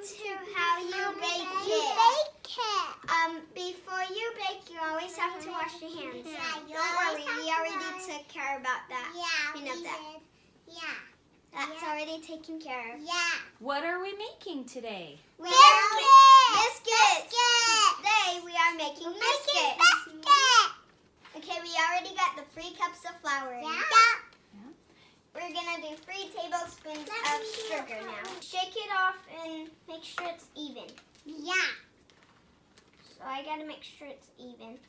to how you bake it. Before you bake, you always have to wash your hands. Don't worry, we already took care about that. You know that. That's already taken care of. What are we making today? Biscuits! Today we are making biscuits. Okay, we already got the 3 cups of flour in. We're gonna do 3 tablespoons of sugar now. Shake it off and make sure it's even. So I gotta make sure it's even.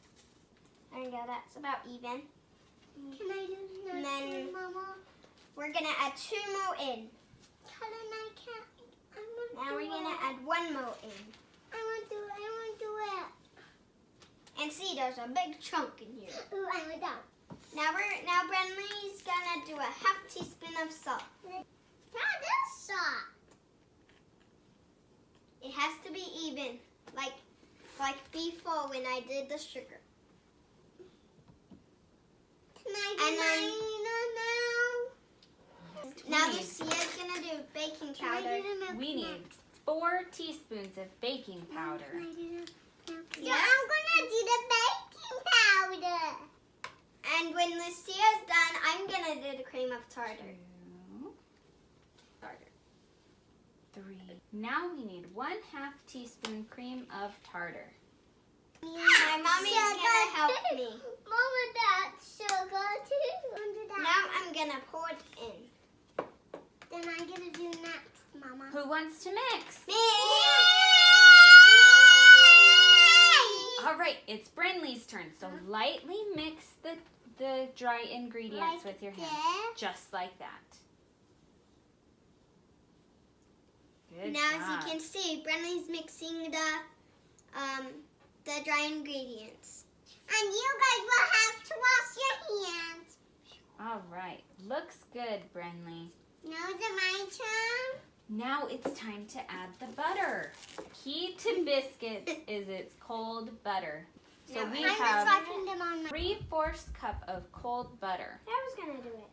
There you go, that's about even. Can I do And that, then Mama? we're gonna add 2 more in. Now we're gonna add 1 more in. I want to do it. And see, there's a big chunk in here. Ooh, I want that. Now Brenley's gonna do a half teaspoon of salt. That is salt. It has to be even, like before when I did the sugar. Can I do Now Lucia's gonna do baking powder. We need 4 teaspoons of baking powder. Yeah, I'm gonna do the baking powder. And when Lucia's done, I'm gonna do the cream of tartar. 3. Now we need 1/2 teaspoon cream of tartar. My mommy's gonna help me. Mama, that's sugar too. Now I'm gonna pour it in. Then I'm gonna do next, Mama. Who wants to mix? Me! All right, it's Brenley's turn. So lightly mix the dry ingredients with your hands. Just like that. Good Now, job. as you can see, Brenley's mixing the dry ingredients. And you guys will have to wash your hands. All right, looks good, Brenley. Now is it my turn? Now it's time to add the butter. Key to biscuits is its cold butter. So No, we I'm have Wrapping them on my 3/4 cup of cold butter. I was gonna do it.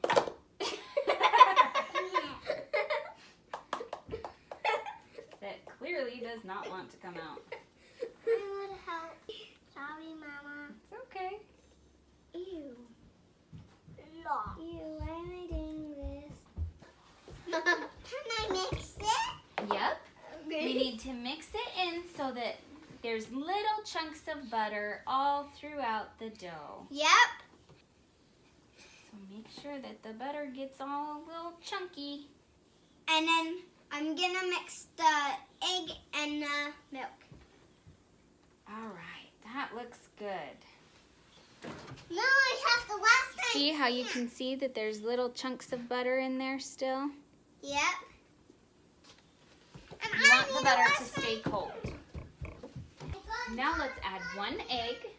That clearly does not want to come out. I would help. Sorry, Mama. It's okay. Ew. Look. Ew, why am I doing this? Can I mix it? Yep. We need to mix it in so that there's little chunks of butter all throughout the dough. Yep. So make sure that the butter gets all a little chunky. And then I'm gonna mix the egg and the milk. All right, that looks good. No, I have to wash my See how you can see that there's little chunks of butter in there still? Yep. And You I want the need butter wash to stay cold. Now let's add 1 egg.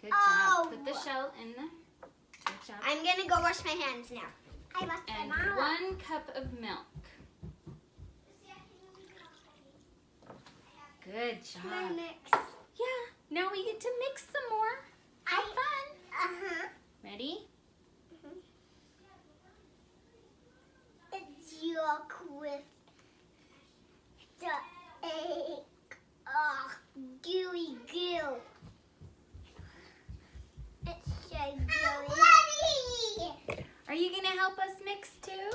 Good job. Put the shell in the. Good job. I'm gonna go wash my hands now. I washed And my mouth. 1 cup of milk. Good Can I job. mix? Yeah. Now we get to mix some more. Have fun. Uh-huh. Ready? It's yolk with the egg. Oh, gooey goo. It's so gooey. Ready! Are you going to help us mix too?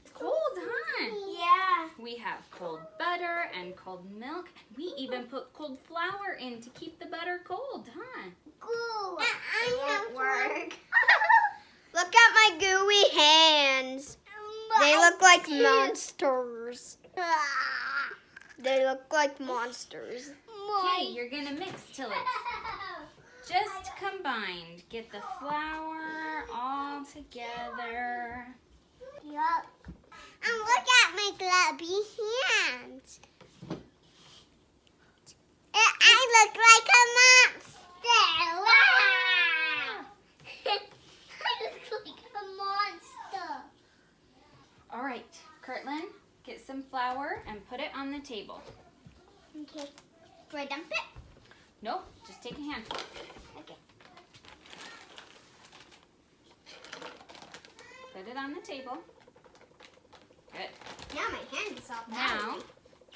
It's cold, huh? Yeah. We have cold butter and cold milk. We even put cold flour in to keep the butter cold, huh? Goo. It won't work. Look at my gooey hands. They look like monsters. They look like monsters. Okay, you're going to mix till it's just combined. Get the flour all together. Yup. And look at my grubby hands. I look like a monster. Wow. I look like a monster. All right, Kirtland, get some flour and put it on the table. Okay. Do I dump it? Nope, just take a handful. Okay. Put it on the table. Good. Now my hand is all Now,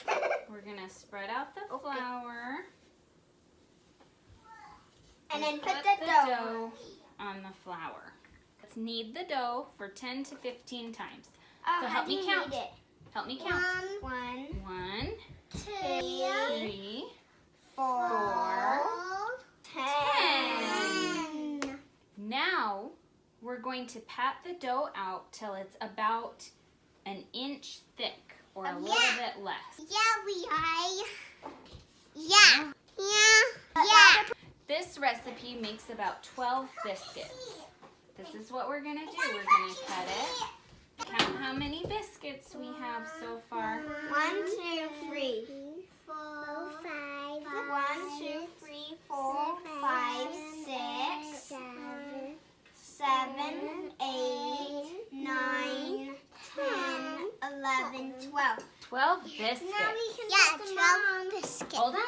powdery. we're going to spread out the flour. And then put the dough. On the flour. Let's knead the dough for 10 to 15 times. Oh, So how help do me you count. knead it? Help me count. 1, 1, 2, 3, 4, 10. Now, we're going to pat the dough out till it's about an inch thick or a little bit less. Yeah, we are. Yeah. Yeah. This recipe makes about 12 biscuits. This is what we're going to do. We're going to cut it. Count how many biscuits we have so far. 1, 2, 3. 4, 5. 1, 2, 3, 4, 5, 6, 7, 8, 9, 10, 11, 12. 12 biscuits. Yeah, 12 biscuits. Hold on.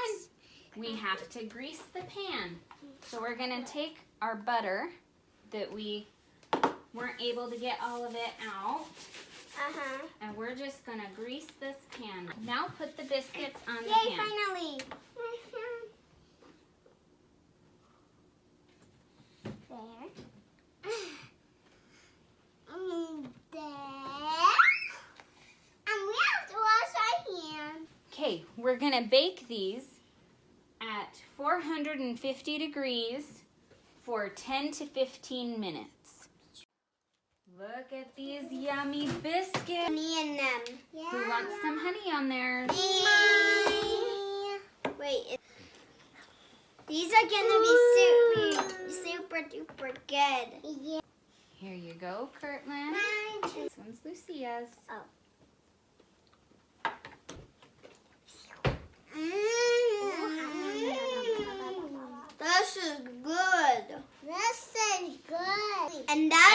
We have to grease the pan. So we're going to take our butter that we weren't able to get all of it out. And we're just going to grease this pan. Now put the biscuits on the Yay, pan. finally. There. And we have to wash our hands. Okay, we're going to bake these at 450 degrees for 10 to 15 minutes. Look at these yummy biscuits. Honey in them. Yeah. Who wants some honey on theirs? Wait. These are going to be super duper good. Yeah. Here you go, Kirtland. This one's Lucia's. This is good. This is good. And that